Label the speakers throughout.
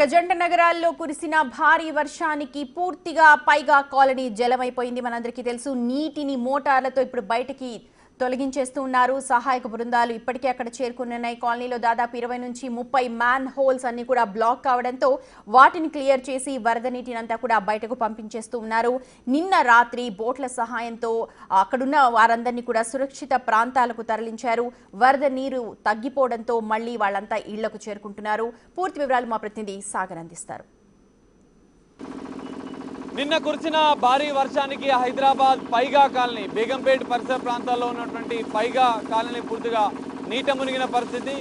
Speaker 1: జంట నగరాల్లో కురిసిన భారీ వర్షానికి పూర్తిగా పైగా కాలనీ జలమైపోయింది. మనందరికీ తెలుసు. నీటిని మోటార్లతో ఇప్పుడు బయటికి తొలగించేస్తూ ఉన్నారు. సహాయక బృందాలు ఇప్పటికే అక్కడ చేరుకున్నాయి. కాలనీలో దాదాపు 20 నుంచి 30 మ్యాన్ హోల్స్ అన్ని కూడా బ్లాక్ కావడంతో వాటిని క్లియర్ చేసి వరద నీటిని అంతా కూడా బయటకు పంపించేస్తూ ఉన్నారు. నిన్న రాత్రి బోట్ల సహాయంతో అక్కడున్న వారందరినీ కూడా సురక్షిత ప్రాంతాలకు తరలించారు. వరద నీరు తగ్గిపోవడంతో మళ్లీ వాళ్ళంతా ఇళ్లకు చేరుకుంటున్నారు. పూర్తి వివరాలు మా ప్రతినిధి సాగర్ అందిస్తారు.
Speaker 2: నిన్న కురిసిన భారీ వర్షానికి హైదరాబాద్ పైగా కాలనీ, బేగంపేట్ పరిసర ప్రాంతాల్లో ఉన్నటువంటి పైగా కాలనీ పూర్తిగా నీట మునిగిన పరిస్థితి.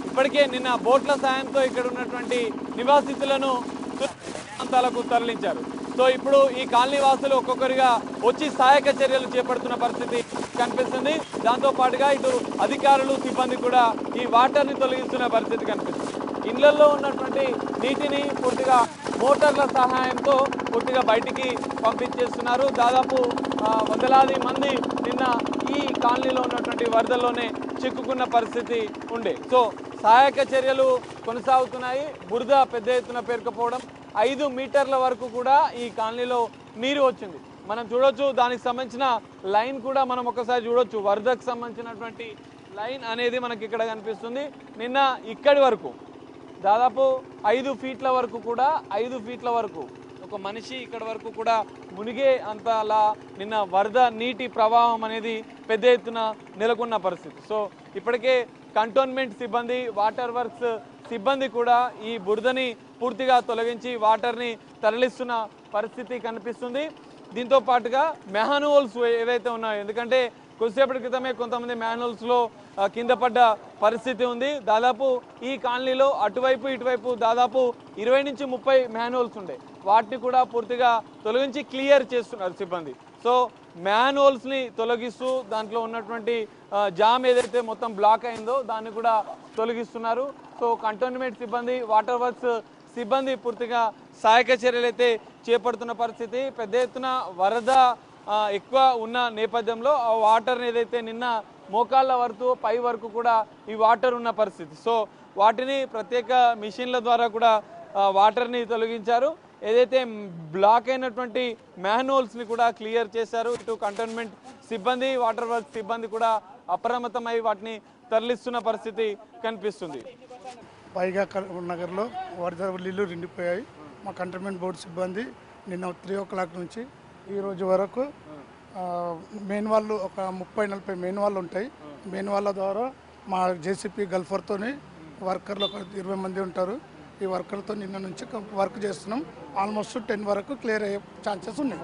Speaker 2: ఇప్పటికే నిన్న బోట్ల సాయంతో ఇక్కడ ఉన్నటువంటి నివాసితులను ప్రాంతాలకు తరలించారు. సో ఇప్పుడు ఈ కాలనీ వాసులు ఒక్కొక్కరిగా వచ్చి సహాయక చర్యలు చేపడుతున్న పరిస్థితి కనిపిస్తుంది. దాంతో పాటుగా ఇటు అధికారులు, సిబ్బంది కూడా ఈ వాటర్ని తొలగిస్తున్న పరిస్థితి కనిపిస్తుంది. ఇళ్లలో ఉన్నటువంటి నీటిని పూర్తిగా మోటార్ల సహాయంతో పూర్తిగా బయటికి పంపించేస్తున్నారు. దాదాపు వందలాది మంది నిన్న ఈ కాలనీలో ఉన్నటువంటి వరదల్లోనే చిక్కుకున్న పరిస్థితి ఉండే. సో సహాయక చర్యలు కొనసాగుతున్నాయి. బురద పెద్ద ఎత్తున పేరుకుపోవడం, 5 మీటర్ల వరకు కూడా ఈ కాలనీలో నీరు వచ్చింది. మనం చూడొచ్చు. దానికి సంబంధించిన లైన్ కూడా మనం ఒకసారి చూడొచ్చు. వరదకు సంబంధించినటువంటి లైన్ అనేది మనకి ఇక్కడ కనిపిస్తుంది. నిన్న ఇక్కడి వరకు దాదాపు 5 ఫీట్ల వరకు కూడా 5 ఫీట్ల వరకు ఒక మనిషి ఇక్కడ వరకు కూడా మునిగే అంతలా నిన్న వరద నీటి ప్రవాహం అనేది పెద్ద ఎత్తున నెలకొన్న పరిస్థితి. సో ఇప్పటికే కంటోన్మెంట్ సిబ్బంది, వాటర్ వర్క్స్ సిబ్బంది కూడా ఈ బురదని పూర్తిగా తొలగించి వాటర్ని తరలిస్తున్న పరిస్థితి కనిపిస్తుంది. దీంతో పాటుగా మ్యాన్హోల్స్ ఏవైతే ఉన్నాయో, ఎందుకంటే కొద్దిసేపటి క్రితమే కొంతమంది మ్యాన్హోల్స్లో కింద పడ్డ పరిస్థితి ఉంది. దాదాపు ఈ కాలనీలో అటువైపు ఇటువైపు దాదాపు 20 నుంచి 30 మ్యాన్హోల్స్ ఉండే. వాటిని కూడా పూర్తిగా తొలగించి క్లియర్ చేస్తున్నారు సిబ్బంది. సో మ్యాన్హోల్స్ని తొలగిస్తూ దాంట్లో ఉన్నటువంటి జామ్ ఏదైతే మొత్తం బ్లాక్ అయిందో దాన్ని కూడా తొలగిస్తున్నారు. సో కంటోన్మెంట్ సిబ్బంది, వాటర్ వర్క్స్ సిబ్బంది పూర్తిగా సహాయక చర్యలు అయితే చేపడుతున్న పరిస్థితి. పెద్ద ఎత్తున వరద ఎక్కువ ఉన్న నేపథ్యంలో ఆ వాటర్ని ఏదైతే నిన్న మోకాళ్ళ వరకు పై వరకు కూడా ఈ వాటర్ ఉన్న పరిస్థితి. సో వాటిని ప్రత్యేక మిషన్ల ద్వారా కూడా వాటర్ని తొలగించారు. ఏదైతే బ్లాక్ అయినటువంటి మ్యాన్హోల్స్ని కూడా క్లియర్ చేశారు. ఇటు కంటోన్మెంట్ సిబ్బంది, వాటర్ వర్క్ సిబ్బంది కూడా అప్రమత్తమై వాటిని తరలిస్తున్న పరిస్థితి కనిపిస్తుంది.
Speaker 3: పైగా నగర్లో వరద నీళ్లు నిండిపోయాయి. మా కంటోన్మెంట్ బోర్డు సిబ్బంది నిన్న 3 o'clock నుంచి ఈ రోజు వరకు మెయిన్ వాళ్ళు ఒక 30-40 మెయిన్ వాళ్ళు ఉంటాయి. మెయిన్ వాళ్ళ ద్వారా మా జేసీపీ గల్ఫర్తో వర్కర్లు ఒక 20 మంది ఉంటారు. ఈ వర్కర్తో నిన్న నుంచి వర్క్ చేస్తున్నాం. ఆల్మోస్ట్ 10 వరకు క్లియర్ అయ్యే ఛాన్సెస్ ఉన్నాయి.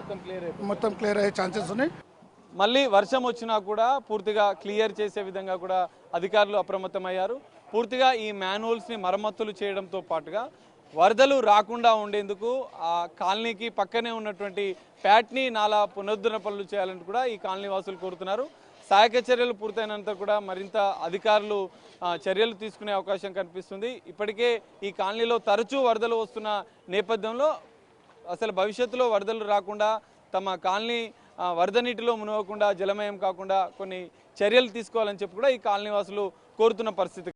Speaker 3: మొత్తం క్లియర్ అయ్యే ఛాన్సెస్ ఉన్నాయి.
Speaker 2: మళ్ళీ వర్షం వచ్చినా కూడా పూర్తిగా క్లియర్ చేసే విధంగా కూడా అధికారులు అప్రమత్తమయ్యారు. పూర్తిగా ఈ మ్యాన్హోల్స్ని మరమ్మతులు చేయడంతో పాటుగా వరదలు రాకుండా ఉండేందుకు ఆ కాలనీకి పక్కనే ఉన్నటువంటి ప్యాట్ని నాలా పునరుద్ధరణ పనులు చేయాలని కూడా ఈ కాలనీ వాసులు కోరుతున్నారు. సహాయక చర్యలు పూర్తయినంత కూడా మరింత అధికారులు చర్యలు తీసుకునే అవకాశం కనిపిస్తుంది. ఇప్పటికే ఈ కాలనీలో తరచూ వరదలు వస్తున్న నేపథ్యంలో అసలు భవిష్యత్తులో వరదలు రాకుండా తమ కాలనీ వరద నీటిలో మునగకుండా, జలమయం కాకుండా కొన్ని చర్యలు తీసుకోవాలని చెప్పి కూడా ఈ కాలనీ వాసులు కోరుతున్న పరిస్థితి.